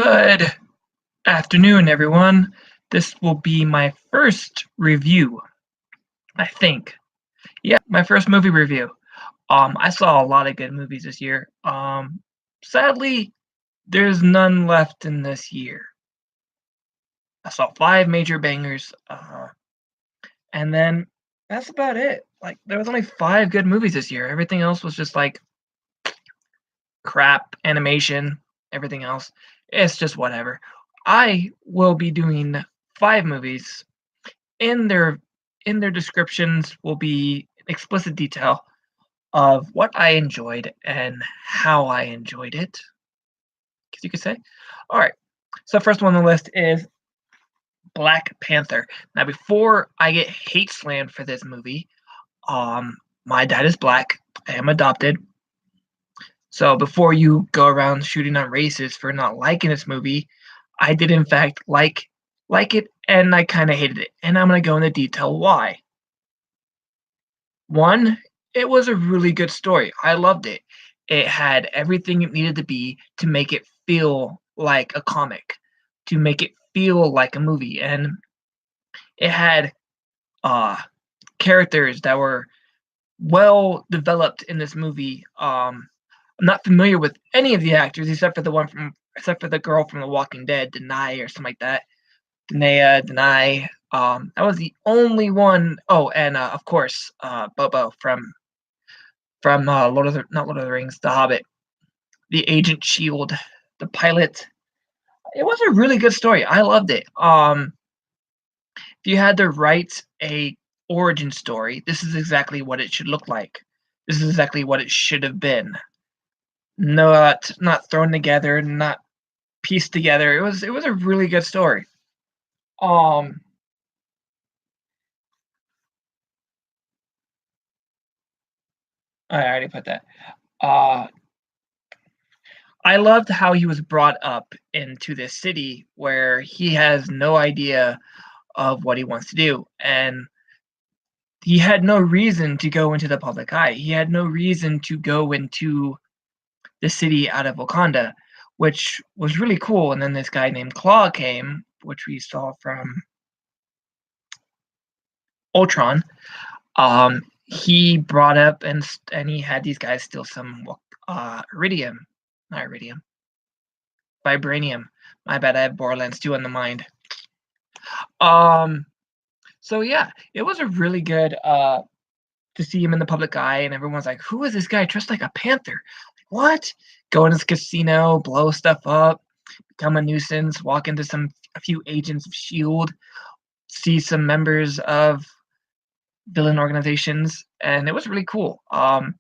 Good afternoon, everyone. This will be my first review, I think. Yeah, my first movie review. I saw a lot of good movies this year. Sadly, there's none left in this year. I saw five major bangers, and then that's about it. Like, there was only five good movies this year. Everything else was just like crap animation. Everything else, it's just whatever. I will be doing five movies in their descriptions will be explicit detail of what I enjoyed and how I enjoyed it, as you could say. All right. So first one on the list is Black Panther. Now, before I get hate slammed for this movie, my dad is black. I am adopted. So before you go around shooting on races for not liking this movie, I did in fact like it, and I kind of hated it, and I'm gonna go into detail why. One, it was a really good story. I loved it. It had everything it needed to be to make it feel like a comic, to make it feel like a movie, and it had uh characters that were well developed in this movie. I'm not familiar with any of the actors except for the girl from The Walking Dead, Denai or something like that. Denai. That was the only one. Oh, and of course, Bobo from Lord of the not Lord of the Rings, The Hobbit, the Agent Shield, the pilot. It was a really good story. I loved it. If you had to write a origin story, this is exactly what it should look like. This is exactly what it should have been. Not thrown together, not pieced together. It was a really good story. Um, I already put that. Uh, I loved how he was brought up into this city where he has no idea of what he wants to do, and he had no reason to go into the public eye. He had no reason to go into the city out of Wakanda, which was really cool. And then this guy named Claw came, which we saw from Ultron. He brought up and he had these guys steal some iridium, not iridium, vibranium. My bad, I have Borderlands 2 on the mind. Um, so yeah, it was a really good to see him in the public eye, and everyone's like, "Who is this guy dressed like a panther? Like, what? Go in his casino, blow stuff up, become a nuisance, walk into a few agents of Shield, see some members of villain organizations, and it was really cool. I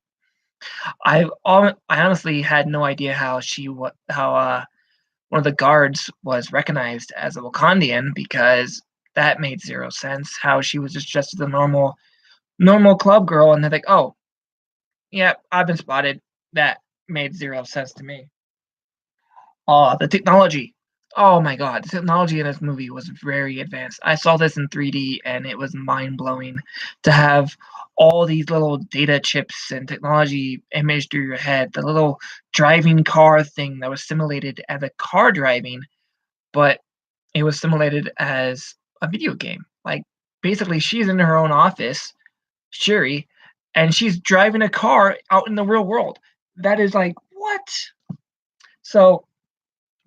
honestly had no idea how one of the guards was recognized as a Wakandian because that made zero sense. How she was just dressed as a normal club girl, and they're like, "Oh, yeah, I've been spotted." That made zero sense to me. The technology. Oh my god, the technology in this movie was very advanced. I saw this in 3D and it was mind blowing to have all these little data chips and technology imaged through your head. The little driving car thing that was simulated as a car driving, but it was simulated as a video game. Like, basically, she's in her own office, Shuri, and she's driving a car out in the real world. That is like, what? So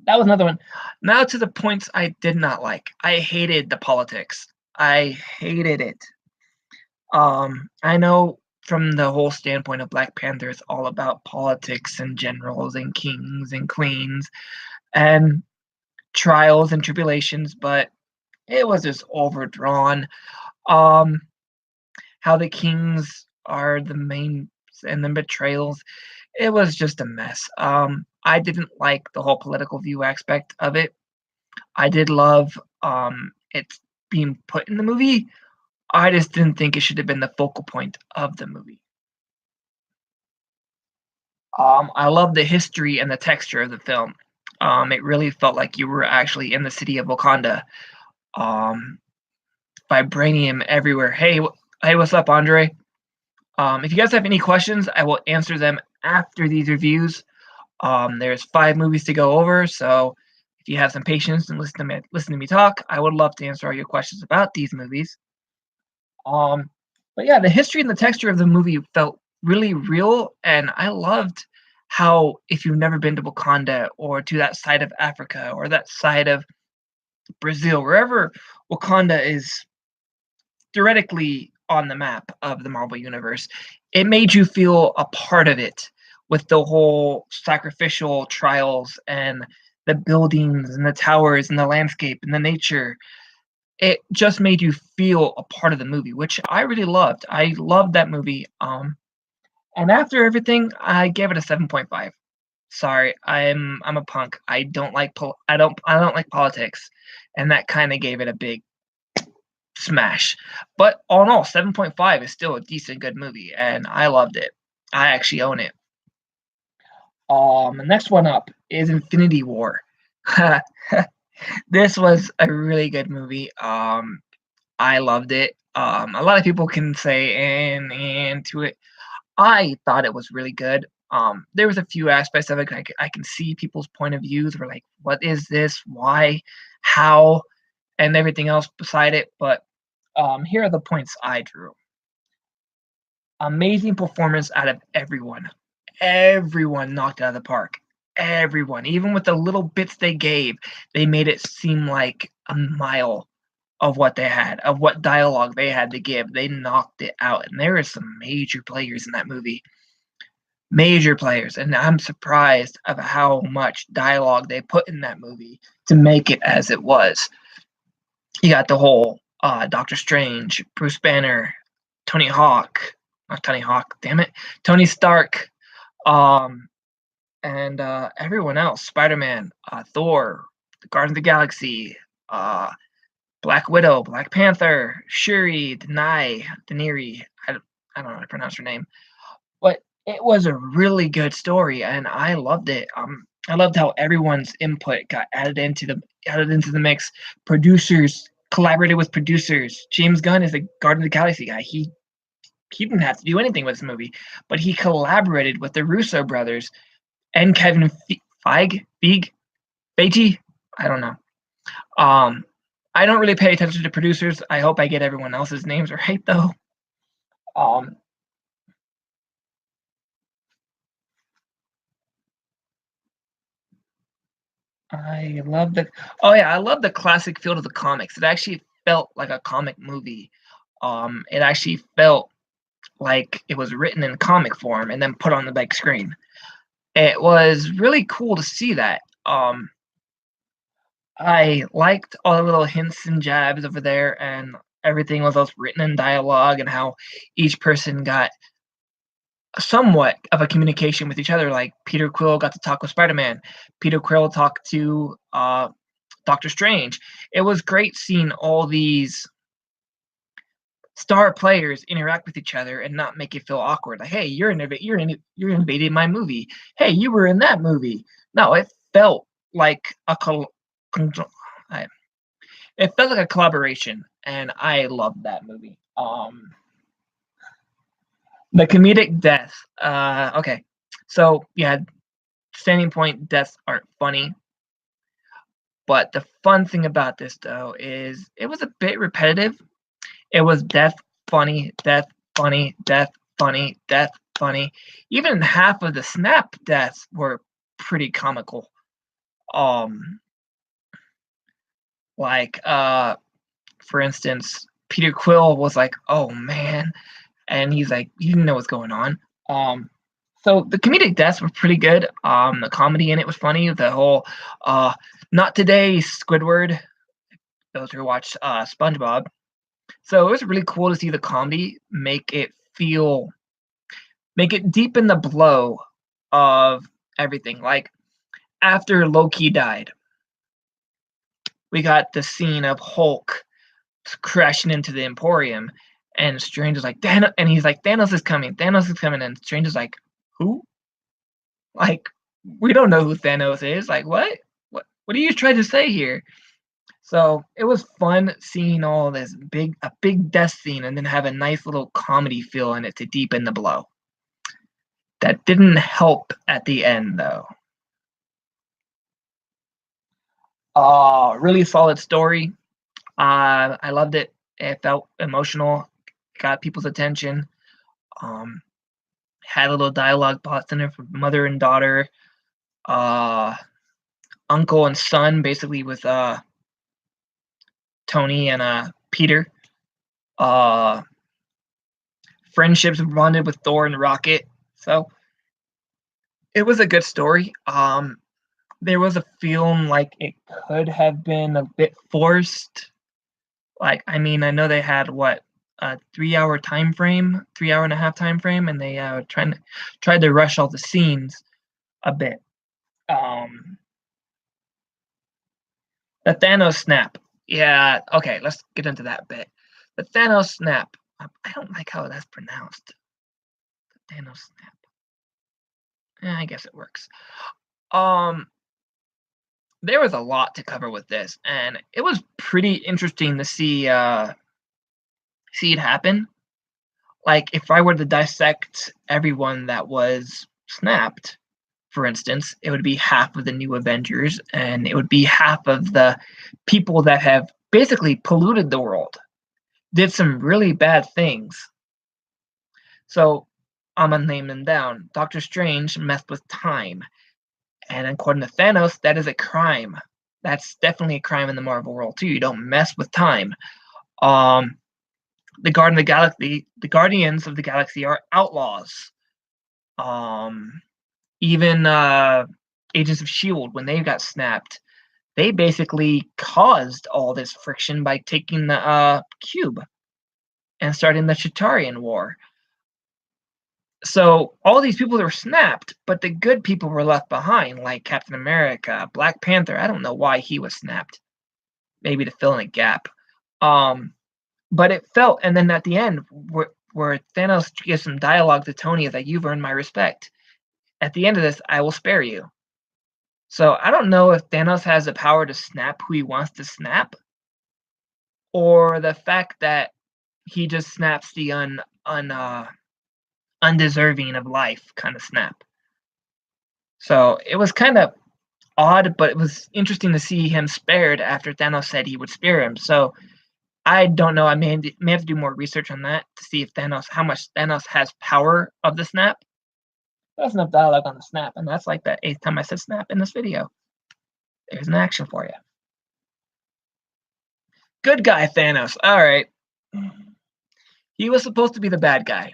that was another one. Now to the points I did not like. I hated the politics. I hated it. I know from the whole standpoint of Black Panther, it's all about politics and generals and kings and queens and trials and tribulations, but it was just overdrawn. Um, how the kings are the main and the betrayals, it was just a mess. I didn't like the whole political view aspect of it. I did love it being put in the movie. I just didn't think it should have been the focal point of the movie. I love the history and the texture of the film. It really felt like you were actually in the city of Wakanda. Um, Vibranium everywhere. Hey, what's up, Andre? If you guys have any questions, I will answer them after these reviews. There's five movies to go over, so If you have some patience and listen to me talk, I would love to answer all your questions about these movies. Um, but yeah, the history and the texture of the movie felt really real, and I loved how if you've never been to Wakanda or to that side of Africa or that side of Brazil, wherever Wakanda is theoretically on the map of the Marvel Universe, it made you feel a part of it with the whole sacrificial trials and the buildings and the towers and the landscape and the nature. It just made you feel a part of the movie, which I really loved. I loved that movie. And after everything, I gave it a 7.5. Sorry, I'm a punk. I don't like politics, and that kind of gave it a big smash. But all in all, 7.5 is still a decent good movie, and I loved it. I actually own it. The next one up is Infinity War. This was a really good movie. I loved it. A lot of people can say and to it. I thought it was really good. There was a few aspects of it I can see people's point of views. Were like, what is this? Why? How? And everything else beside it. But here are the points I drew. Amazing performance out of everyone. Everyone knocked it out of the park. Everyone, even with the little bits they gave, they made it seem like a mile of what they had, of what dialogue they had to give. They knocked it out, and there are some major players in that movie. Major players, and I'm surprised of how much dialogue they put in that movie to make it as it was. You got the whole Doctor Strange, Bruce Banner, Tony Hawk, not Tony Hawk, damn it, Tony Stark, um, and everyone else, Spider-Man, Thor, the Guardians of the Galaxy, uh, Black Widow, Black Panther, Shuri, Daenerys. I don't know how to pronounce her name, but it was a really good story, and I loved it. I loved how everyone's input got added into the mix. Producers collaborated with producers. James Gunn is the Guardians of the Galaxy guy. He didn't have to do anything with this movie, but he collaborated with the Russo brothers and Kevin Feige. I don't know. Um, I don't really pay attention to producers. I hope I get everyone else's names right though. Um, I love the I love the classic feel of the comics. It actually felt like a comic movie. It actually felt like it was written in comic form and then put on the big screen. It was really cool to see that. I liked all the little hints and jabs over there, and everything was all written in dialogue, and how each person got somewhat of a communication with each other. Like Peter Quill got to talk with Spider-Man. Peter Quill talked to Doctor Strange. It was great seeing all these star players interact with each other and not make it feel awkward. Like, hey, you're invading my movie. Hey, you were in that movie. No, it felt like it felt like a collaboration, and I loved that movie. The comedic death. Okay, so yeah, Standing Point deaths aren't funny, but the fun thing about this though is it was a bit repetitive. It was death, funny, death, funny, death, funny, death, funny. Even half of the snap deaths were pretty comical. Um, like for instance, Peter Quill was like, "Oh man," and he's like, "You didn't know what's going on." So the comedic deaths were pretty good. The comedy in it was funny. The whole "Not today, Squidward." Those who watch SpongeBob. So it was really cool to see the comedy make it deepen the blow of everything. Like after Loki died, we got the scene of Hulk crashing into the Emporium, and Strange is like Thanos, and he's like Thanos is coming, and Strange is like, who? Like we don't know who Thanos is. Like what? What are you trying to say here? So it was fun seeing all this a big death scene and then have a nice little comedy feel in it to deepen the blow. That didn't help at the end though. Really solid story. I loved it. It felt emotional, got people's attention. Um, had a little dialogue box in there for mother and daughter, uh, uncle and son, basically with Tony and Peter. Uh, Friendships bonded with Thor and Rocket. So it was a good story. There was a feeling like it could have been a bit forced. Like, I mean, I know they had what, a 3-hour time frame, 3 hour and a half time frame, and they tried to rush all the scenes a bit. Um, the Thanos snap. Yeah, okay, let's get into that bit. The Thanos snap. I don't like how that's pronounced. The Thanos snap. I guess it works. Um, there was a lot to cover with this, and it was pretty interesting to see it happen. Like, if I were to dissect everyone that was snapped, for instance, it would be half of the new Avengers, and it would be half of the people that have basically polluted the world, did some really bad things. So I'm gonna name them down. Doctor Strange messed with time, and according to Thanos, that is a crime. That's definitely a crime in the Marvel world too. You don't mess with time. Um, the Guardians of the Galaxy are outlaws. Um, Even Agents of Shield, when they got snapped, they basically caused all this friction by taking the cube and starting the Chitarian War. So all these people were snapped, but the good people were left behind, like Captain America, Black Panther. I don't know why he was snapped. Maybe to fill in a gap. Um, but it felt, and then at the end, where Thanos gives some dialogue to Tony that you've earned my respect. At the end of this, I will spare you. So I don't know if Thanos has the power to snap who he wants to snap, or the fact that he just snaps the undeserving of life kind of snap. So it was kind of odd, but it was interesting to see him spared after Thanos said he would spare him. So I don't know. I may have to do more research on that to see if how much Thanos has power of the snap. That's enough dialogue on the snap, and that's like the 8th time I said snap in this video. There's an action for you. Good guy Thanos. All right. He was supposed to be the bad guy,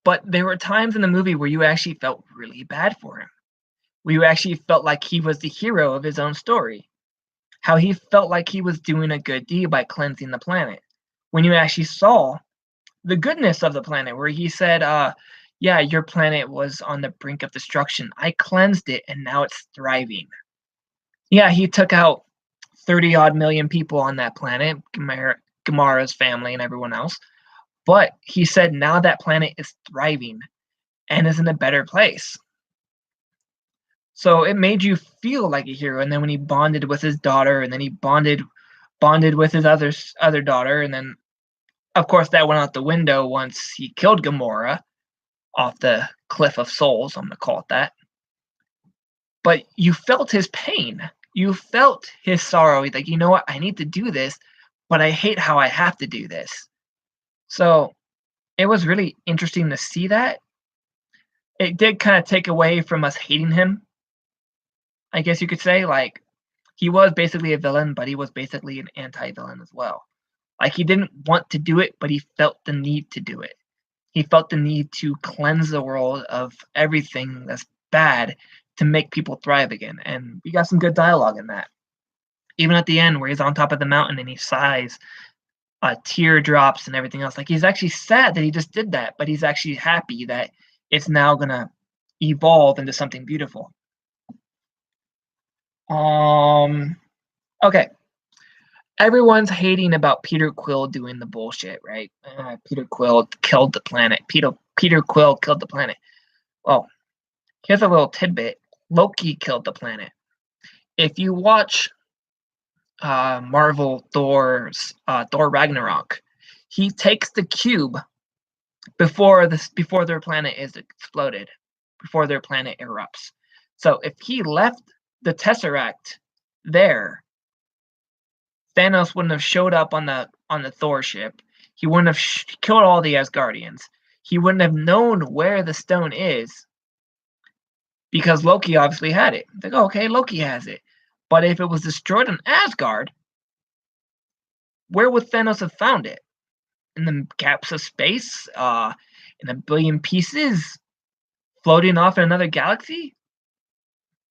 but there were times in the movie where you actually felt really bad for him. Where you actually felt like he was the hero of his own story. How he felt like he was doing a good deed by cleansing the planet. When you actually saw the goodness of the planet, where he said, yeah, your planet was on the brink of destruction. I cleansed it and now it's thriving. Yeah, he took out 30 odd million people on that planet, Gamara's family and everyone else. But he said now that planet is thriving and is in a better place. So it made you feel like a hero. And then when he bonded with his daughter, and then he bonded with his other daughter, and then of course that went out the window once he killed Gamora off the Cliff of Souls, I'm gonna call it that. But you felt his pain. You felt his sorrow. He's like, you know what, I need to do this, but I hate how I have to do this. So it was really interesting to see that. It did kind of take away from us hating him, I guess you could say. Like, he was basically a villain, but he was basically an anti-villain as well. Like, he didn't want to do it, but he felt the need to do it. He felt the need to cleanse the world of everything that's bad to make people thrive again. And we got some good dialogue in that. Even at the end, where he's on top of the mountain and he sighs, teardrops and everything else. Like, he's actually sad that he just did that, but he's actually happy that it's now gonna evolve into something beautiful. Okay. Everyone's hating about Peter Quill doing the bullshit, right? Peter Quill killed the planet. Peter Quill killed the planet. Well, here's a little tidbit. Loki killed the planet. If you watch Marvel Thor's Thor Ragnarok, he takes the cube before their planet is exploded, before their planet erupts. So if he left the Tesseract there, Thanos wouldn't have showed up on the Thor ship. He wouldn't have killed all the Asgardians. He wouldn't have known where the stone is because Loki obviously had it. Like, oh, okay, Loki has it. But if it was destroyed in Asgard, where would Thanos have found it? In the gaps of space? In a billion pieces? Floating off in another galaxy?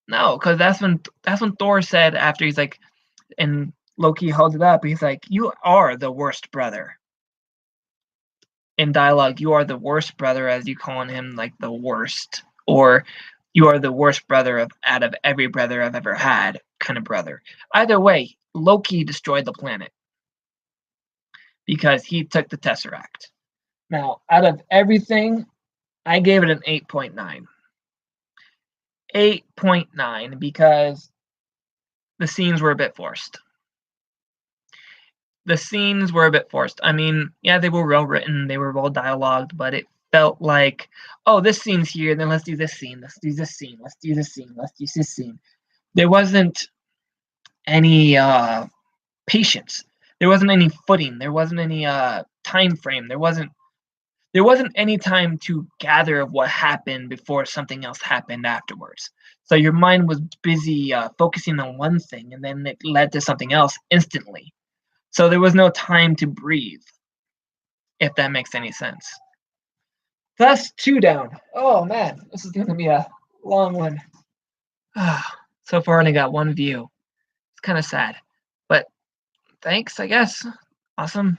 No, because that's when Thor said after he's like, and Loki holds it up. He's like, "You are the worst brother." In dialogue, you are the worst brother, as you calling him like the worst, or you are the worst brother out of every brother I've ever had, kind of brother. Either way, Loki destroyed the planet because he took the Tesseract. Now, out of everything, I gave it an 8.9. 8.9 because the scenes were a bit forced. The scenes were a bit forced. I mean, yeah, they were well written, they were well dialogued, but it felt like, oh, this scene's here, then let's do this scene, let's do this scene, let's do this scene, let's do this scene. There wasn't any patience. There wasn't any footing. There wasn't any time frame. There wasn't any time to gather of what happened before something else happened afterwards. So your mind was busy focusing on one thing, and then it led to something else instantly. So there was no time to breathe, if that makes any sense. Thus, 2 down. Oh man, this is going to be a long one. So far, I only got 1 view. It's kind of sad, but thanks, I guess. Awesome.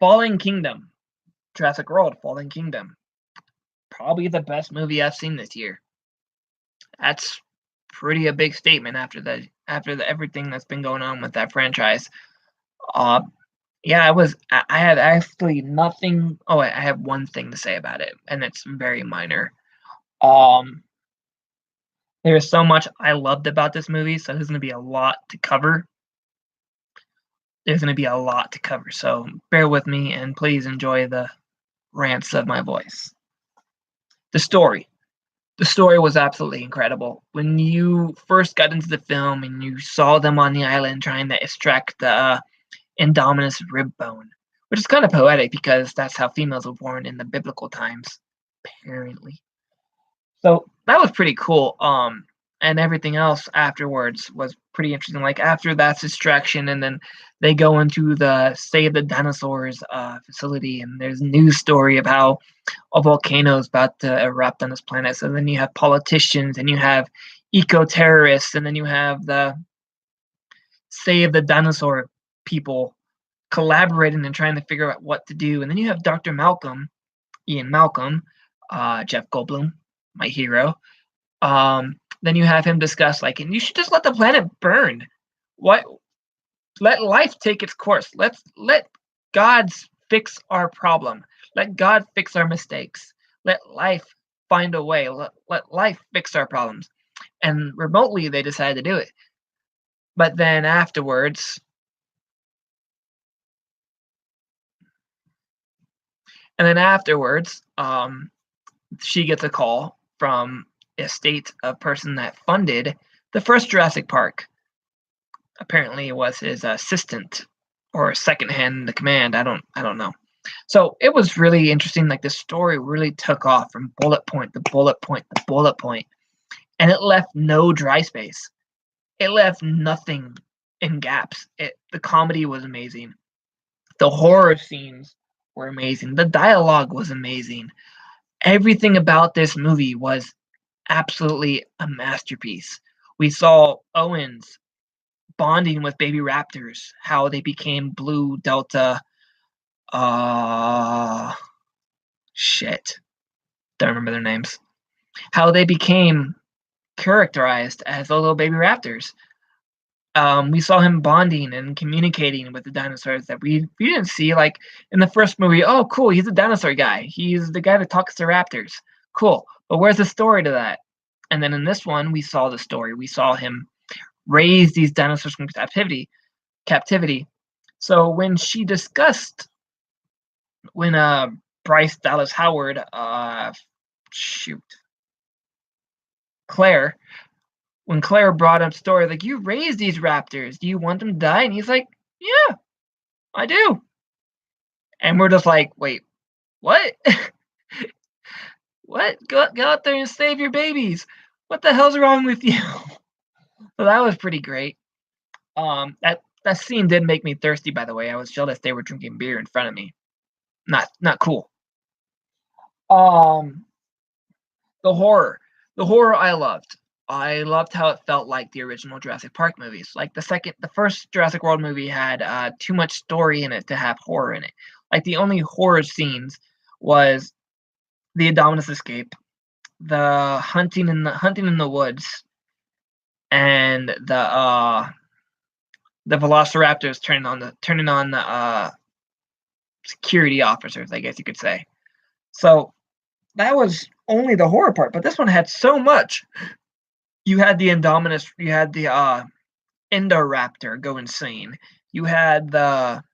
Fallen Kingdom. Jurassic World, Fallen Kingdom. Probably the best movie I've seen this year. That's pretty a big statement after everything that's been going on with that franchise. Yeah, I had actually nothing. Oh, wait, I have one thing to say about it, and it's very minor. There's so much I loved about this movie, so there's going to be a lot to cover. There's going to be a lot to cover, so bear with me and please enjoy the rants of my voice. The story. The story was absolutely incredible. When you first got into the film and you saw them on the island trying to extract the Indominus rib bone, which is kind of poetic because that's how females were born in the biblical times, apparently. So that was pretty cool. And everything else afterwards was pretty interesting. Like after that distraction, and then they go into the Save the Dinosaurs facility, and there's a news story of how a volcano is about to erupt on this planet. So then you have politicians, and you have eco-terrorists, and then you have the Save the Dinosaur people collaborating and trying to figure out what to do. And then you have Dr. Malcolm, Ian Malcolm, Jeff Goldblum, my hero. Then you have him discuss like, and you should just let the planet burn. What? Let life take its course. Let God fix our problem. Let God fix our mistakes. Let life find a way. Let life fix our problems. And remotely, they decided to do it. But then afterwards, she gets a call from a state of person that funded the first Jurassic Park. Apparently, it was his assistant or second hand in the command. I don't know. So it was really interesting. Like the story really took off from bullet point to bullet point to bullet point, and it left no dry space. It left nothing in gaps. The comedy was amazing. The horror scenes were amazing. The dialogue was amazing. Everything about this movie was absolutely a masterpiece. We saw Owens bonding with baby raptors, how they became Blue Delta. Shit. Don't remember their names. How they became characterized as the little baby raptors. We saw him bonding and communicating with the dinosaurs that we didn't see. Like in the first movie, oh, cool, he's a dinosaur guy. He's the guy that talks to raptors. Cool. But where's the story to that? And then in this one, we saw the story. We saw him raise these dinosaurs from captivity. So when Bryce Dallas Howard, shoot, Claire. When Claire brought up story, like, "You raised these raptors. Do you want them to die?" And he's like, "Yeah, I do." And we're just like, "Wait, what? What? Go out there and save your babies. What the hell's wrong with you?" So that was pretty great. That scene did make me thirsty, by the way. I was jealous they were drinking beer in front of me. Not cool. Um, the horror. The horror I loved. I loved how it felt like the original Jurassic Park movies. Like the first Jurassic World movie had too much story in it to have horror in it. Like the only horror scenes was the Indominus escape, the hunting in the woods, and the Velociraptors turning on the security officers, I guess you could say. So that was only the horror part, but this one had so much. You had the Indominus, you had the Indoraptor go insane. You had the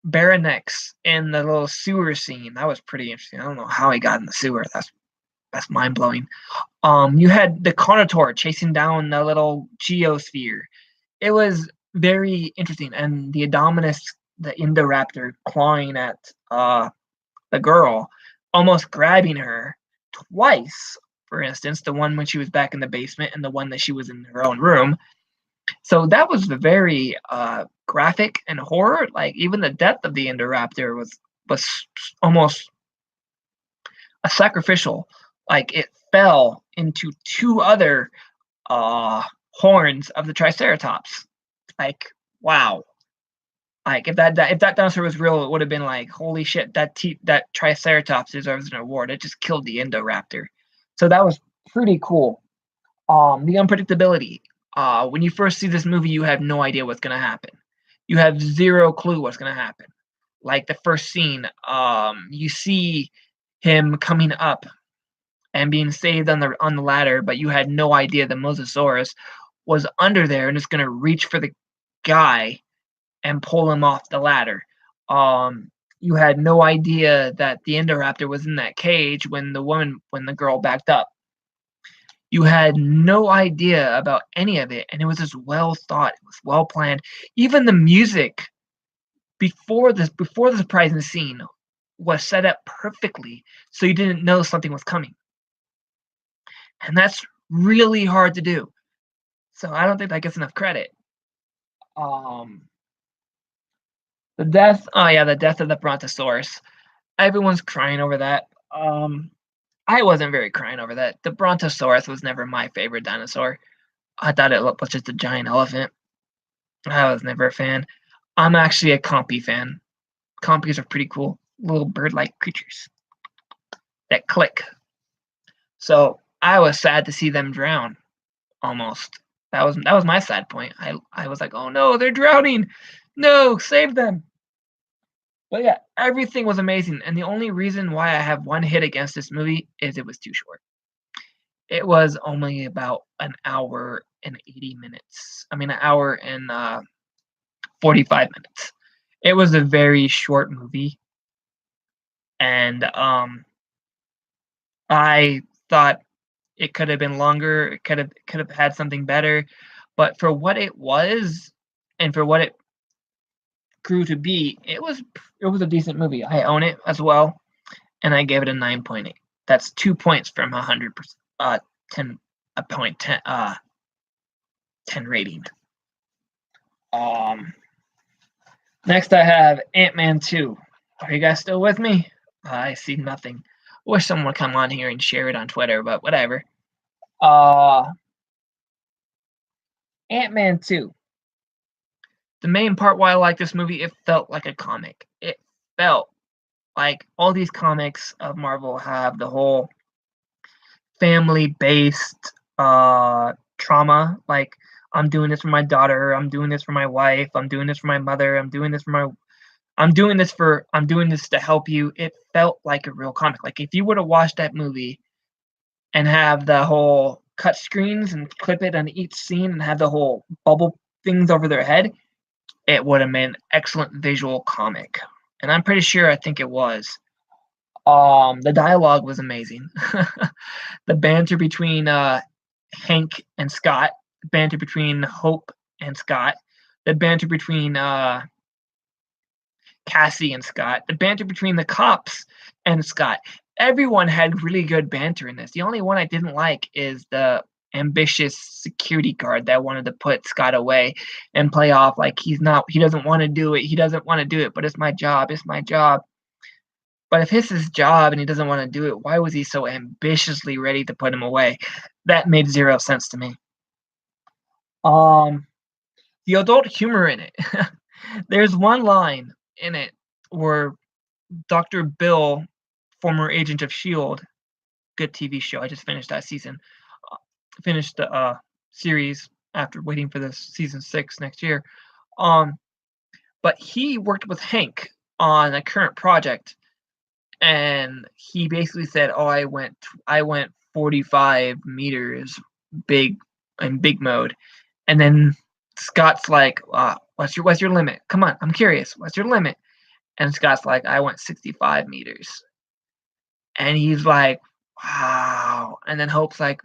Baronex in the little sewer scene. That was pretty interesting. I don't know how he got in the sewer. That's mind blowing. You had the Carnotaur chasing down the little geosphere. It was very interesting, and the Indominus, the Indoraptor, clawing at the girl, almost grabbing her twice. For instance, the one when she was back in the basement, and the one that she was in her own room. So that was very graphic and horror. Like even the death of the Indoraptor was almost a sacrificial. Like it fell into two other horns of the Triceratops. Like wow. Like if that dinosaur was real, it would have been like holy shit. That Triceratops deserves an award. It just killed the Indoraptor. So that was pretty cool. The unpredictability. When you first see this movie, you have no idea what's gonna happen. You have zero clue what's gonna happen. Like the first scene, you see him coming up and being saved on the ladder, but you had no idea the Mosasaurus was under there and is gonna reach for the guy and pull him off the ladder. You had no idea that the Indoraptor was in that cage when the girl backed up. You had no idea about any of it, and it was just well thought. It was well planned. Even the music before the surprising scene was set up perfectly, so you didn't know something was coming, and that's really hard to do. So I don't think that gets enough credit. Um, the death. Oh yeah, the death of the Brontosaurus. Everyone's crying over that. I wasn't very crying over that. The Brontosaurus was never my favorite dinosaur. I thought it was just a giant elephant. I was never a fan. I'm actually a Compy fan. Compies are pretty cool, little bird-like creatures that click. So I was sad to see them drown. Almost. That was my sad point. I was like, oh no, they're drowning. No, save them. But yeah, everything was amazing. And the only reason why I have one hit against this movie is it was too short. It was only about an hour and 80 minutes. I mean, an hour and 45 minutes. It was a very short movie. And I thought it could have been longer. It could have had something better. But for what it was and for what it grew to be, it was a decent movie. I own it as well, and I gave it a 9.8. That's 2 points from 100%. 10 a point 10 10 rating. Next I have Ant-Man 2. Are you guys still with me? I see nothing. Wish someone would come on here and share it on Twitter, but whatever. Ant-Man 2. The main part why I like this movie, it felt like a comic. It felt like all these comics of Marvel have the whole family-based trauma. Like, I'm doing this for my daughter, I'm doing this for my wife, I'm doing this for my mother, I'm doing this to help you. It felt like a real comic. Like if you were to watch that movie and have the whole cut screens and clip it on each scene and have the whole bubble things over their head, it would have been an excellent visual comic. And I'm pretty sure I think it was. The dialogue was amazing. the banter between Hank and Scott, the banter between Hope and Scott, the banter between Cassie and Scott, the banter between the cops and Scott. Everyone had really good banter in this. The only one I didn't like is the ambitious security guard that wanted to put Scott away and play off like he doesn't want to do it. He doesn't want to do it, but it's my job. It's my job. But if it's his job and he doesn't want to do it, why was he so ambitiously ready to put him away? That made zero sense to me. Um, the adult humor in it. There's one line in it where Dr. Bill, former agent of S.H.I.E.L.D., good TV show. I just finished that season. Finished the series after waiting for the season 6 next year. But he worked with Hank on a current project, and he basically said, "Oh, I went 45 meters big in big mode," and then Scott's like, what's your limit? Come on, I'm curious. What's your limit?" And Scott's like, "I went 65 meters." And he's like, "Wow." And then Hope's like,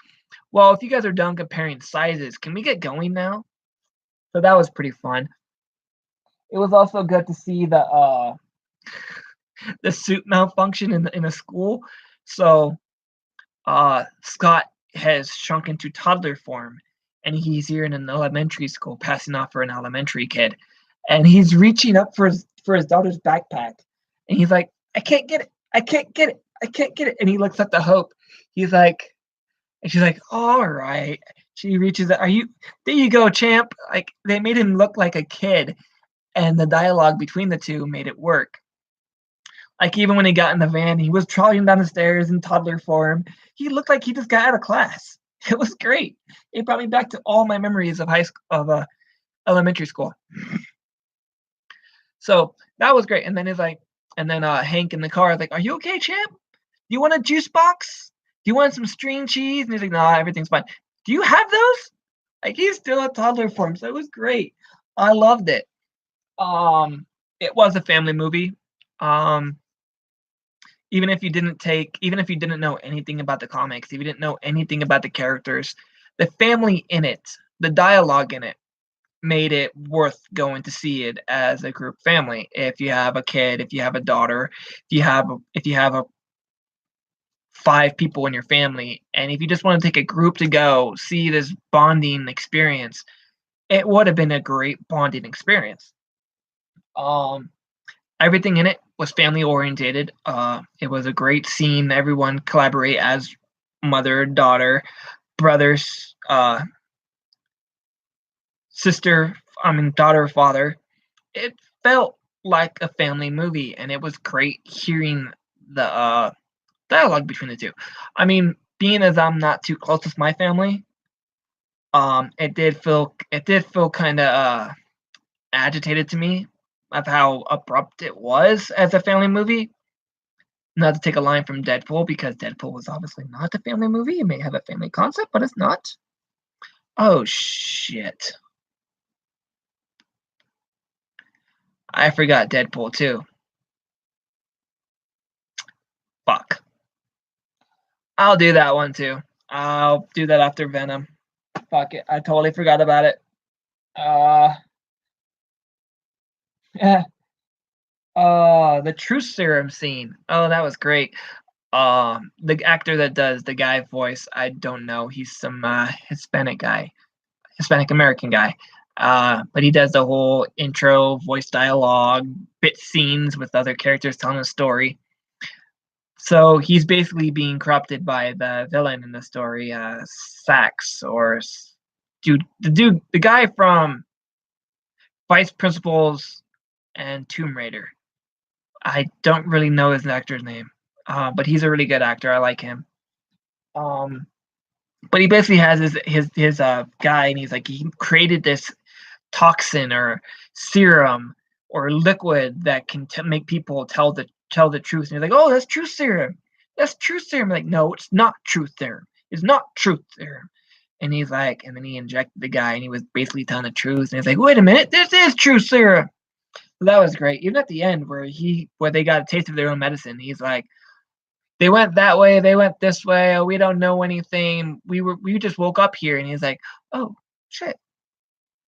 "Well, if you guys are done comparing sizes, can we get going now?" So that was pretty fun. It was also good to see the suit malfunction in a school. So Scott has shrunk into toddler form, and he's here in an elementary school, passing off for an elementary kid, and he's reaching up for his daughter's backpack, and he's like, "I can't get it, I can't get it, I can't get it," and he looks at the Hope. He's like, and she's like, "All right." She reaches out. There you go, champ. Like they made him look like a kid, and the dialogue between the two made it work. Like even when he got in the van, he was trotting down the stairs in toddler form. He looked like he just got out of class. It was great. It brought me back to all my memories of high school, of elementary school. So that was great. And then Hank in the car is like, "Are you okay, champ? Do you want a juice box? Do you want some string cheese?" And he's like, "Nah, everything's fine." "Do you have those?" Like he's still a toddler form, so it was great. I loved it. It was a family movie. Um, even if you didn't know anything about the comics, if you didn't know anything about the characters, the family in it, the dialogue in it made it worth going to see it as a group family. If you have a kid, if you have a daughter, if you have a 5 people in your family, and if you just want to take a group to go see this bonding experience, it would have been a great bonding experience. Um, Everything in it was family orientated. It was a great scene. Everyone collaborate as mother, daughter, brothers, sister. I mean, daughter, father. It felt like a family movie, and it was great hearing the dialogue between the two. I mean, being as I'm not too close with my family, it did feel kind of agitated to me of how abrupt it was as a family movie. Not to take a line from Deadpool, because Deadpool was obviously not a family movie. It may have a family concept, but it's not. Oh shit. I forgot Deadpool too. Fuck. I'll do that one too. I'll do that after Venom. Fuck it. I totally forgot about it. Uh yeah. The truth serum scene. Oh, that was great. The actor that does the guy voice, I don't know. He's some Hispanic guy. Hispanic American guy. But he does the whole intro, voice dialogue, bit scenes with other characters telling a story. So he's basically being corrupted by the villain in the story, Sax, or the guy from Vice Principals and Tomb Raider. I don't really know his actor's name, but he's a really good actor. I like him. Um, but he basically has his guy, and he's like he created this toxin or serum or liquid that can make people tell the truth. And you're like, "Oh, that's truth serum. That's truth serum." I'm like, "No, it's not truth serum. It's not truth serum." And he's like, and then he injected the guy, and he was basically telling the truth. And he's like, "Wait a minute, this is truth serum." So that was great. Even at the end, where they got a taste of their own medicine, he's like, they went that way, they went this way, oh, we don't know anything. We just woke up here, and he's like, oh shit,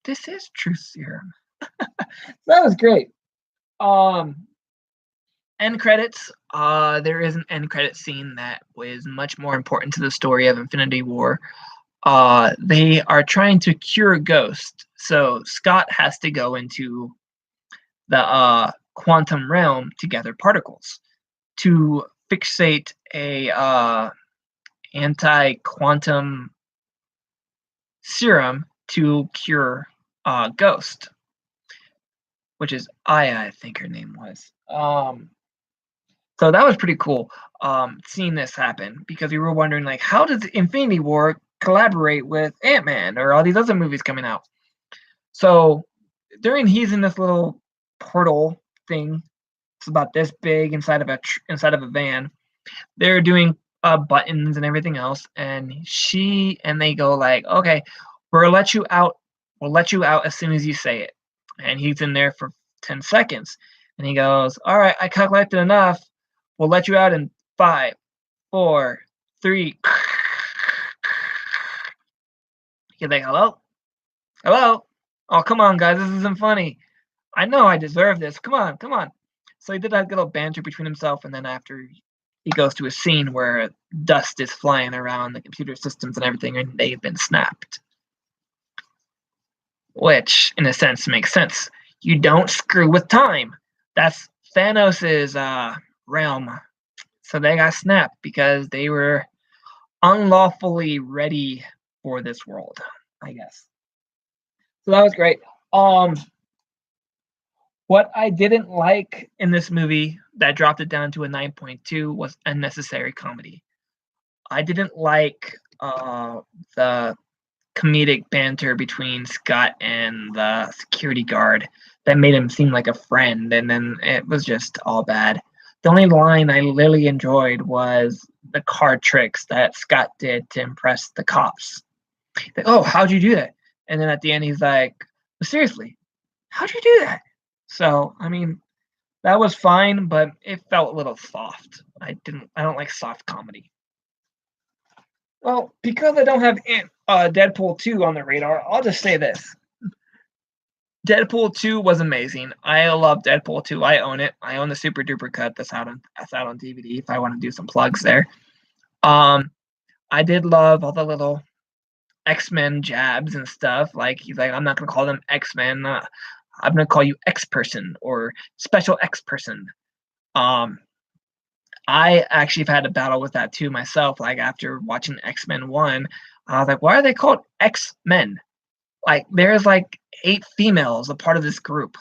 this is truth serum. That was great. Um, End credits. There is an end credit scene that was much more important to the story of Infinity War. They are trying to cure Ghost, so Scott has to go into the quantum realm to gather particles to fixate a anti-quantum serum to cure Ghost, which is Aya, I think her name was. So that was pretty cool, seeing this happen, because we were wondering, like, how does Infinity War collaborate with Ant-Man or all these other movies coming out? So during he's in this little portal thing, it's about this big inside of a van. They're doing buttons and everything else, and they go like, okay, we'll let you out. We'll let you out as soon as you say it. And he's in there for 10 seconds, and he goes, all right, I collected enough. We'll let you out in 5, 4, 3. He's like, hello, hello. Oh, come on, guys, this isn't funny. I know I deserve this. Come on, come on. So he did that little banter between himself, and then after he goes to a scene where dust is flying around the computer systems and everything, and they've been snapped. Which, in a sense, makes sense. You don't screw with time. That's Thanos' realm. So they got snapped because they were unlawfully ready for this world, I guess. So that was great. What I didn't like in this movie that dropped it down to a 9.2 was unnecessary comedy. I didn't like the comedic banter between Scott and the security guard that made him seem like a friend, and then it was just all bad. The only line I really enjoyed was the card tricks that Scott did to impress the cops. Like, oh, how'd you do that? And then at the end, he's like, seriously, how'd you do that? So, I mean, that was fine, but it felt a little soft. I don't like soft comedy. Well, because I don't have Deadpool 2 on the radar, I'll just say this. Deadpool 2 was amazing. I love Deadpool 2. I own it. I own the Super Duper cut that's out on DVD if I want to do some plugs there. I did love all the little X-Men jabs and stuff. Like, he's like, I'm not gonna call them X-Men. I'm gonna call you X person or special X person. I actually have had a battle with that too myself. Like, after watching X-Men 1, I was like, why are they called X-Men? Like, there's like 8 females a part of this group.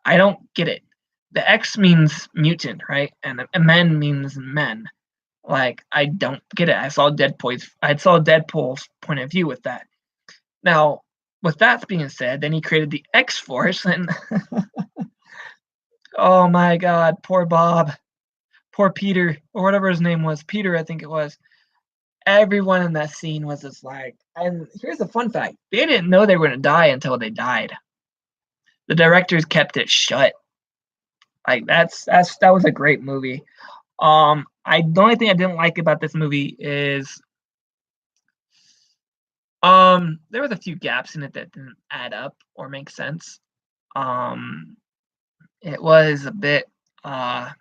I don't get it. The X means mutant, right? And men means men. Like, I don't get it. I saw Deadpool's point of view with that. Now, with that being said, then he created the X Force, and oh my God, poor Bob, poor Peter, or whatever his name was, Peter, I think it was. Everyone in that scene was just like, and here's a fun fact: they didn't know they were going to die until they died. The directors kept it shut. Like, that was a great movie. The only thing I didn't like about this movie is there was a few gaps in it that didn't add up or make sense. It was a bit I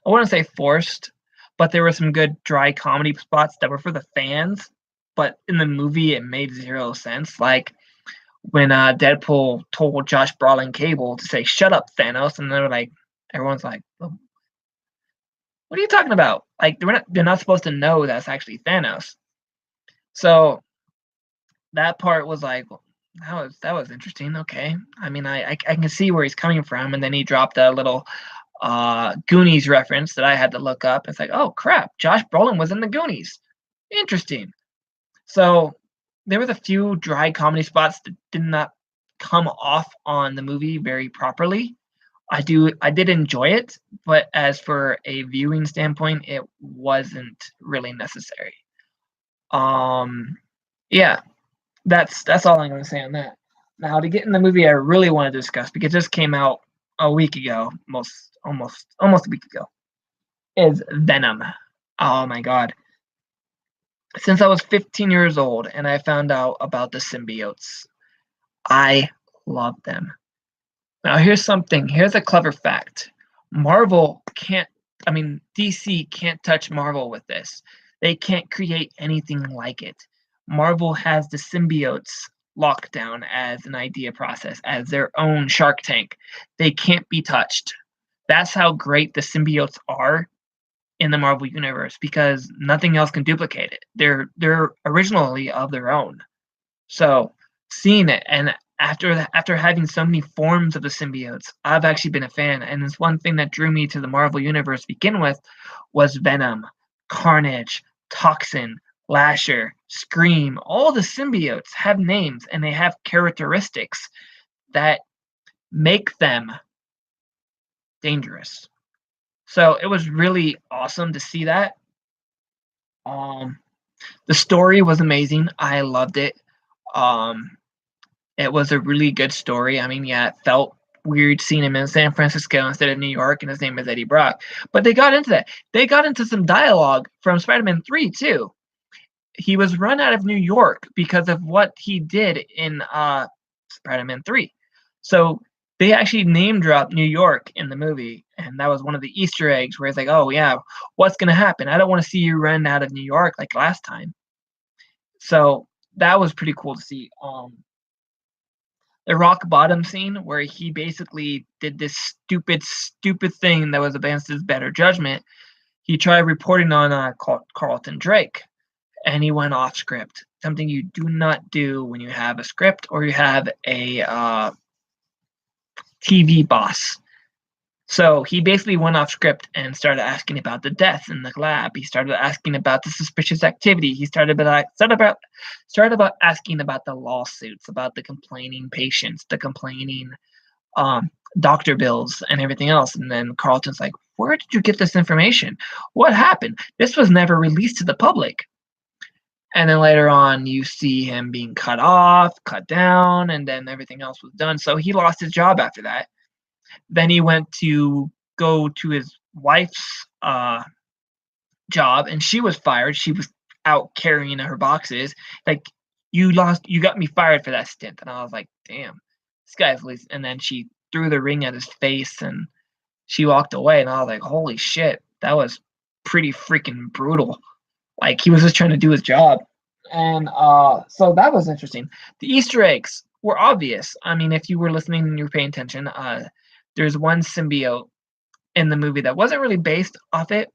wouldn't say forced, but there were some good dry comedy spots that were for the fans, but in the movie it made 0 sense. Like when Deadpool told Josh Brolin Cable to say "Shut up, Thanos," and they were like, everyone's like, "What are you talking about?" Like, they're not supposed to know that's actually Thanos. So that part was like, that was interesting. Okay, I mean, I can see where he's coming from, and then he dropped a little Goonies reference that I had to look up. It's like, oh crap, Josh Brolin was in the Goonies. Interesting. So there was a few dry comedy spots that did not come off on the movie very properly. I did enjoy it, but as for a viewing standpoint, it wasn't really necessary. Yeah, that's all I'm going to say on that. Now, to get in the movie I really want to discuss, because this came out a week ago, almost a week ago. is Venom. Oh my god. Since I was 15 years old and I found out about the symbiotes, I love them. Now, here's a clever fact. Marvel can't, I mean, DC can't touch Marvel with this. They can't create anything like it. Marvel has the symbiotes locked down as an idea process, as their own Shark Tank. They can't be touched. That's how great the symbiotes are in the Marvel universe because nothing else can duplicate it. They're originally of their own. So seeing it and after having so many forms of the symbiotes, I've actually been a fan. And it's one thing that drew me to the Marvel universe to begin with was Venom, Carnage, Toxin, Lasher, Scream. All the symbiotes have names and they have characteristics that make them dangerous. So it was really awesome to see that. Um, the story was amazing. I loved it. Um, it was a really good story. I mean, yeah, it felt weird seeing him in San Francisco instead of New York, and his name is Eddie Brock. But they got into that. They got into some dialogue from Spider-Man 3 too. He was run out of New York because of what he did in Spider-Man 3. So they actually name dropped New York in the movie, and that was one of the Easter eggs where it's like, oh yeah, what's gonna happen? I don't want to see you run out of New York like last time. So that was pretty cool to see. The rock bottom scene where he basically did this stupid thing that was against his better judgment. He tried reporting on Carlton Drake, and he went off script. Something you do not do when you have a script or you have a TV boss. So he basically went off script and started asking about the deaths in the lab. He started asking about the suspicious activity. He started about asking about the lawsuits, about the complaining patients, the complaining doctor bills, and everything else. And then Carlton's like, "Where did you get this information? What happened? This was never released to the public." And then later on, you see him being cut off, cut down, and then everything else was done. So he lost his job after that. Then he went to go to his wife's job, and she was fired. She was out carrying her boxes. Like, you got me fired for that stint. And I was like, damn, this guy's least. And then she threw the ring at his face, and she walked away. And I was like, holy shit, that was pretty freaking brutal. Like, he was just trying to do his job. And so that was interesting. The Easter eggs were obvious. I mean, if you were listening and you were paying attention, there's one symbiote in the movie that wasn't really based off it,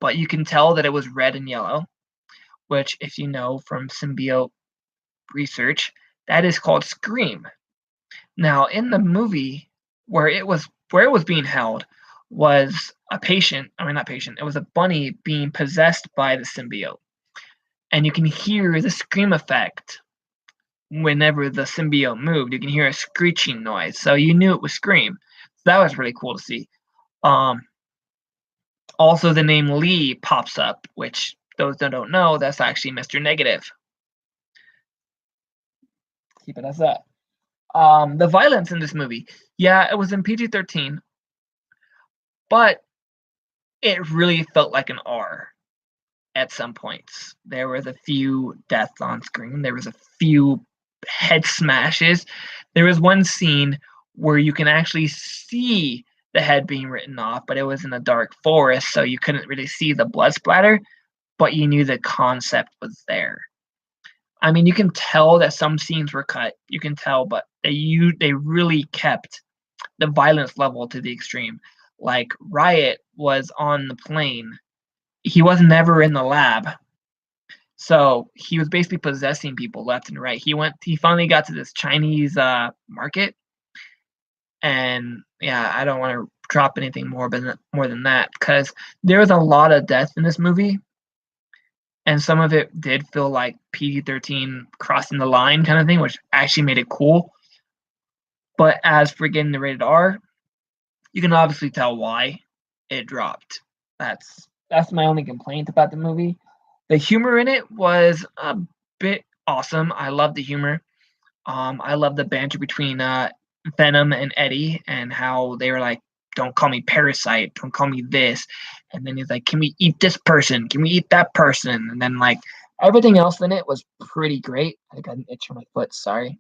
but you can tell that it was red and yellow, which, if you know from symbiote research, that is called Scream. Now, in the movie where it was being held was a patient, I mean not patient, it was a bunny being possessed by the symbiote. And you can hear the scream effect whenever the symbiote moved. You can hear a screeching noise. So you knew it was Scream. So that was really cool to see. Um, Also, the name Lee pops up, which those that don't know, that's actually Mr. Negative. Keep it as that. The violence in this movie, yeah, it was in PG-13, but it really felt like an R at some points. There was a few deaths on screen. There was a few head smashes. There was one scene where you can actually see the head being written off, but it was in a dark forest, so you couldn't really see the blood splatter, but you knew the concept was there. I mean, you can tell that some scenes were cut. You can tell, but they really kept the violence level to the extreme. Like Riot was on the plane. He was never in the lab. So he was basically possessing people left and right. He finally got to this Chinese market, and yeah, I don't want to drop anything more than that because there was a lot of death in this movie, and some of it did feel like PG-13 crossing the line kind of thing, which actually made it cool. But as for getting the rated R, you can obviously tell why it dropped. That's my only complaint about the movie. The humor in it was a bit awesome. I love the humor. I love the banter between Venom and Eddie and how they were like don't call me Parasite, don't call me this. And then he's like, can we eat this person? Can we eat that person? And then like everything else in it was pretty great. I got an itch on my foot, sorry.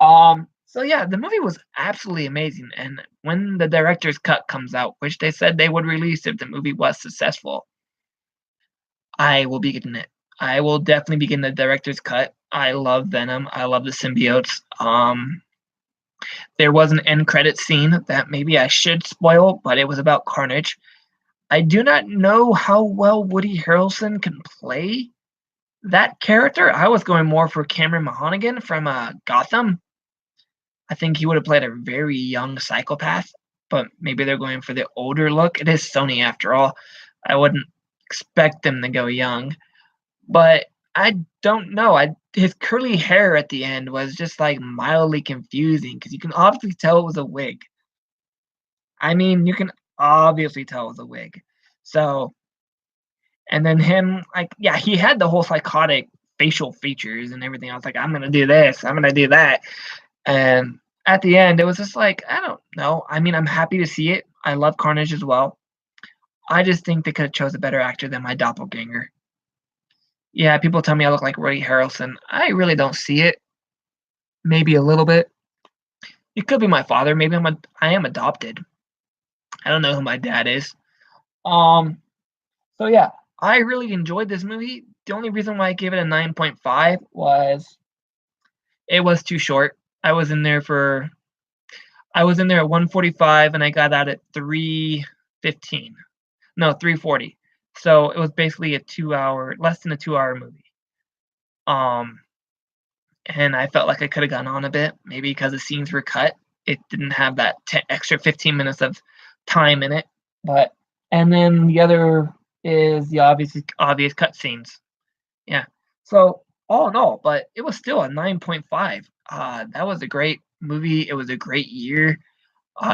So yeah, the movie was absolutely amazing. And when the director's cut comes out, which they said they would release if the movie was successful, I will be getting it. I will definitely be getting the director's cut. I love Venom. I love the symbiotes. There was an end credit scene that maybe I should spoil, but it was about Carnage. I do not know how well Woody Harrelson can play that character. I was going more for Cameron Monaghan from Gotham. I think he would have played a very young psychopath, but maybe they're going for the older look. It is Sony after all. I wouldn't expect them to go young, but I don't know. His curly hair at the end was just like mildly confusing because you can obviously tell it was a wig. I mean, you can obviously tell it was a wig. So, and then him, like, yeah, he had the whole psychotic facial features and everything. I was like, I'm gonna do this, I'm gonna do that, and at the end, it was just like, I don't know. I mean, I'm happy to see it. I love Carnage as well. I just think they could have chose a better actor than my doppelganger. Yeah, people tell me I look like Woody Harrelson. I really don't see it. Maybe a little bit. It could be my father. Maybe I am adopted. I don't know who my dad is. Um. So yeah, I really enjoyed this movie. The only reason why I gave it a 9.5 was it was too short. I was in there at 1:45 and I got out at 3:15. No, 3:40. So it was basically less than a 2-hour movie. Um, and I felt like I could have gone on a bit, maybe because the scenes were cut. It didn't have that extra 15 minutes of time in it. But and then the other is the obvious cut scenes. Yeah. So all in all, but it was still a 9.5. That was a great movie. It was a great year.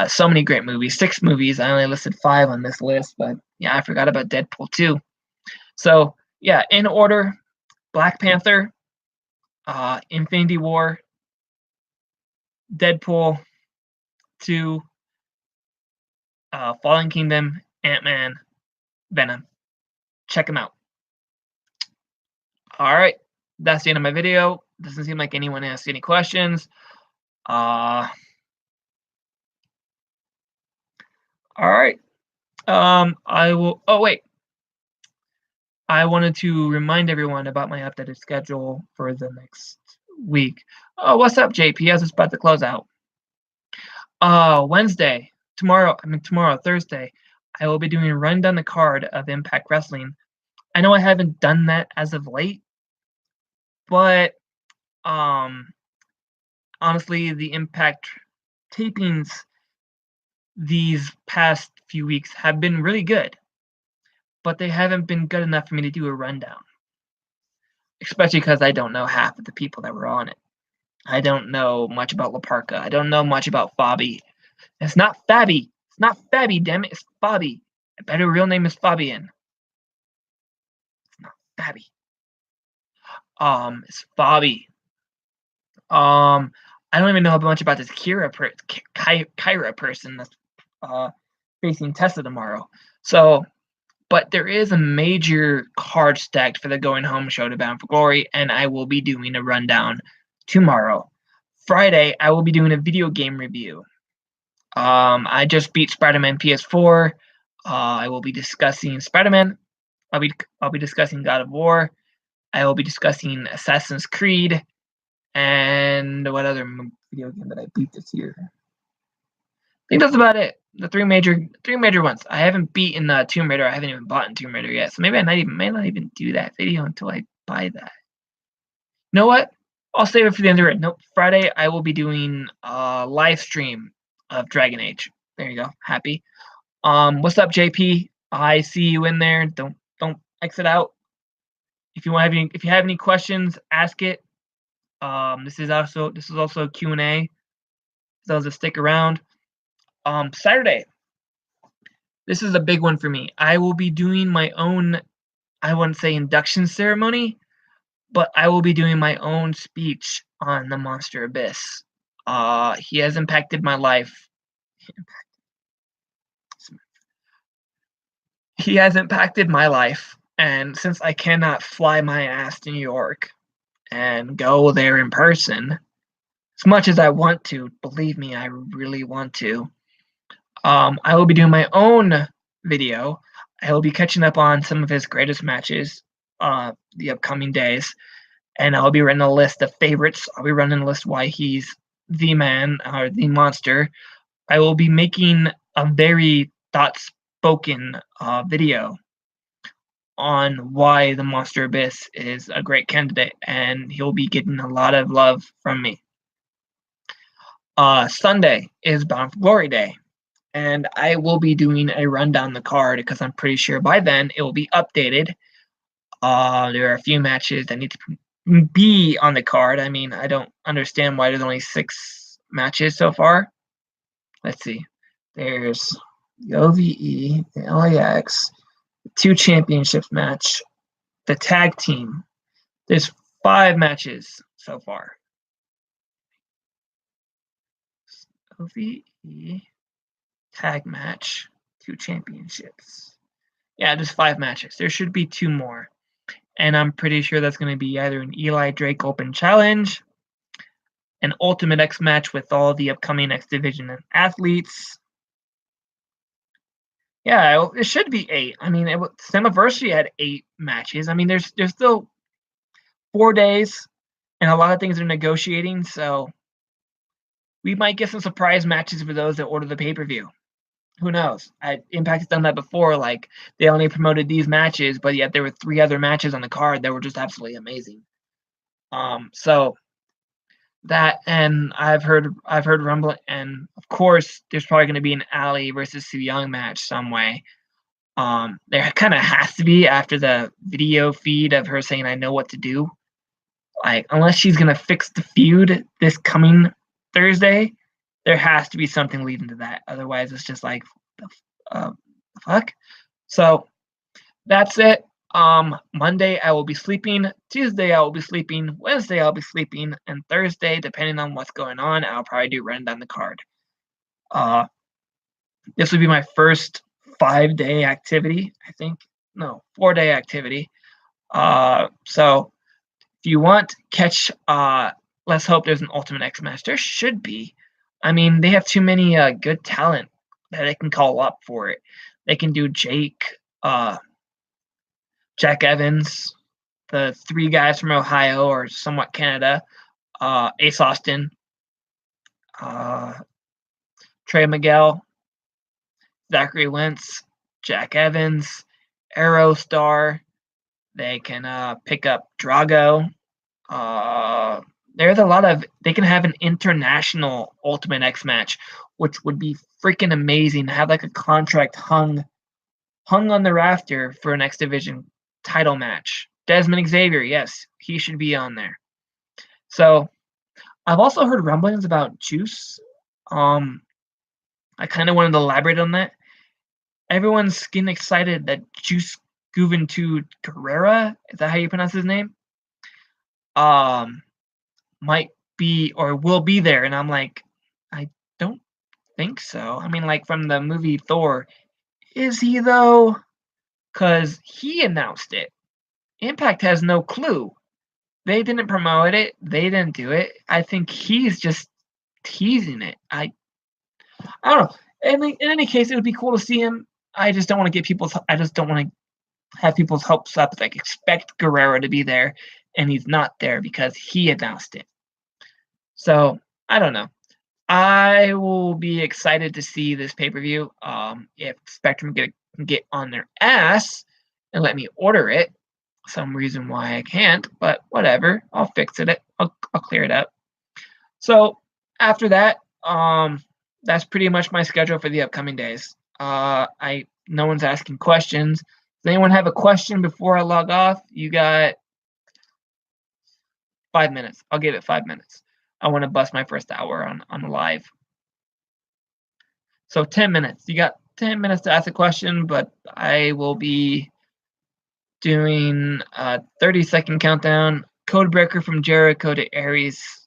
So many great movies. 6 movies. I only listed 5 on this list, but yeah, I forgot about Deadpool 2. So yeah, in order: Black Panther, Infinity War, Deadpool 2, Fallen Kingdom, Ant-Man, Venom. Check them out. All right, that's the end of my video. Doesn't seem like anyone asked any questions. All right. I will. Oh wait, I wanted to remind everyone about my updated schedule for the next week. Oh, what's up, JP? I was just about to close out. Tomorrow, Thursday, I will be doing a run down the card of Impact Wrestling. I know I haven't done that as of late, but honestly, the Impact tapings these past few weeks have been really good, but they haven't been good enough for me to do a rundown. Especially because I don't know half of the people that were on it. I don't know much about La Parka. I don't know much about Fabi. It's not Fabi. It's not Fabi, damn it. It's Fabi. I bet her real name is Fabian. It's not Fabi. It's Fabi. I don't even know much about this Kyra person that's facing Tessa tomorrow. So, but there is a major card stacked for the Going Home show to Bound for Glory, and I will be doing a rundown tomorrow. Friday, I will be doing a video game review. I just beat Spider-Man PS4. I will be discussing Spider-Man. I'll be discussing God of War. I will be discussing Assassin's Creed. And what other video game that I beat this year? I think that's about it. The three major ones. I haven't beaten Tomb Raider. I haven't even bought Tomb Raider yet. So maybe I might not even do that video until I buy that. You know what? I'll save it for the end of it. Nope. Friday I will be doing a live stream of Dragon Age. There you go. Happy. What's up, JP? I see you in there. Don't exit out. If you have any questions, ask it. This is also Q&A. So just stick around. Saturday. This is a big one for me. I will be doing my own, I wouldn't say induction ceremony, but I will be doing my own speech on the Monster Abyss. He has impacted my life. he has impacted my life, and since I cannot fly my ass to New York and go there in person, as much as I want to, believe me, I really want to, I will be doing my own video. I will be catching up on some of his greatest matches the upcoming days, and I'll be running a list of favorites. I'll be running a list why he's the man or the monster. I will be making a very thought-spoken video on why the Monster Abyss is a great candidate, and he'll be getting a lot of love from me. Sunday is Bound for Glory Day, and I will be doing a rundown the card because I'm pretty sure by then it will be updated. There are a few matches that need to be on the card. I mean, I don't understand why there's only 6 matches so far. Let's see. There's the OVE, the LAX, the 2 championships match, the tag team. There's 5 matches so far. OVE, tag match, 2 championships. Yeah, there's 5 matches. There should be 2 more. And I'm pretty sure that's going to be either an Eli Drake Open Challenge, an Ultimate X match with all the upcoming X Division athletes. Yeah, it should be 8. I mean, Slammiversary had 8 matches. I mean, there's still 4 days, and a lot of things are negotiating, so we might get some surprise matches for those that order the pay-per-view. Who knows? Impact has done that before. Like, they only promoted these matches, but yet there were 3 other matches on the card that were just absolutely amazing. So that, and I've heard rumbling, and of course, there's probably going to be an Ali versus Su Yung match some way. There kind of has to be after the video feed of her saying, "I know what to do." Like, unless she's going to fix the feud this coming Thursday, there has to be something leading to that. Otherwise, it's just like, the fuck? So that's it. Monday I will be sleeping. Tuesday I will be sleeping. Wednesday I'll be sleeping, and Thursday, depending on what's going on, I'll probably do running down the card. This would be my first 5-day activity, I think. No, 4-day activity. So if you want, catch. Let's hope there's an Ultimate X match. There should be. I mean, they have too many good talent that they can call up for it. They can do Jake, Jack Evans, the 3 guys from Ohio or somewhat Canada, Ace Austin, Trey Miguel, Zachary Wentz, Jack Evans, Aerostar. They can pick up Drago. There's a lot of. They can have an international Ultimate X match, which would be freaking amazing. To have like a contract hung on the rafter for an X Division title match. Desmond Xavier, yes, he should be on there. So I've also heard rumblings about Juice. I kind of wanted to elaborate on that. Everyone's getting excited that Juice Juventud Guerrera, is that how you pronounce his name? Might be or will be there, and I'm like, I don't think so. I mean, like from the movie Thor, is he though? Because he announced it. Impact has no clue. They didn't promote it. They didn't do it. I think he's just teasing it. I don't know. In any case, it would be cool to see him. I just don't want to get people's. I just don't want to have people's hopes up. Like, expect Guerrero to be there, and he's not there because he announced it. So I don't know. I will be excited to see this pay-per-view. If Spectrum can get on their ass and let me order it, some reason why I can't, but whatever. I'll fix it. I'll clear it up. So after that, that's pretty much my schedule for the upcoming days. No one's asking questions. Does anyone have a question before I log off? You got 5 minutes. I'll give it 5 minutes. I want to bust my first hour on live. So 10 minutes. You got 10 minutes to ask a question, but I will be doing a 30-second countdown. Codebreaker from Jericho to Aries.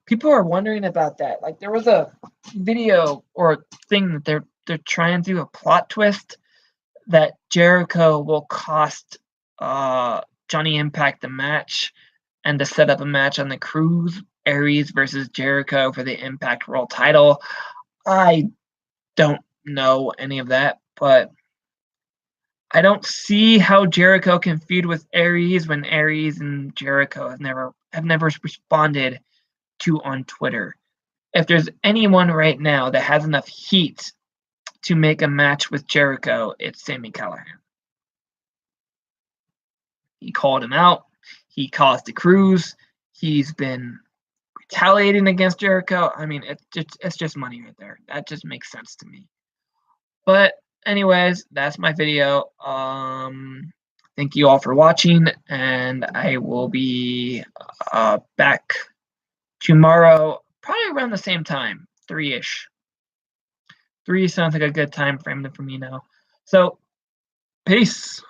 People are wondering about that. Like there was a video or thing that they're trying to do a plot twist that Jericho will cost Johnny Impact the match and to set up a match on the cruise, Aries versus Jericho for the Impact World title. I don't know any of that, but I don't see how Jericho can feud with Aries when Aries and Jericho have never responded to on Twitter. If there's anyone right now that has enough heat to make a match with Jericho, it's Sami Callihan. He called him out. He caused the cruise. He's been retaliating against Jericho. I mean, it's just money right there. That just makes sense to me. But anyways, that's my video. Thank you all for watching, and I will be back tomorrow, probably around the same time, 3-ish. 3 sounds like a good time frame for me now. So, peace.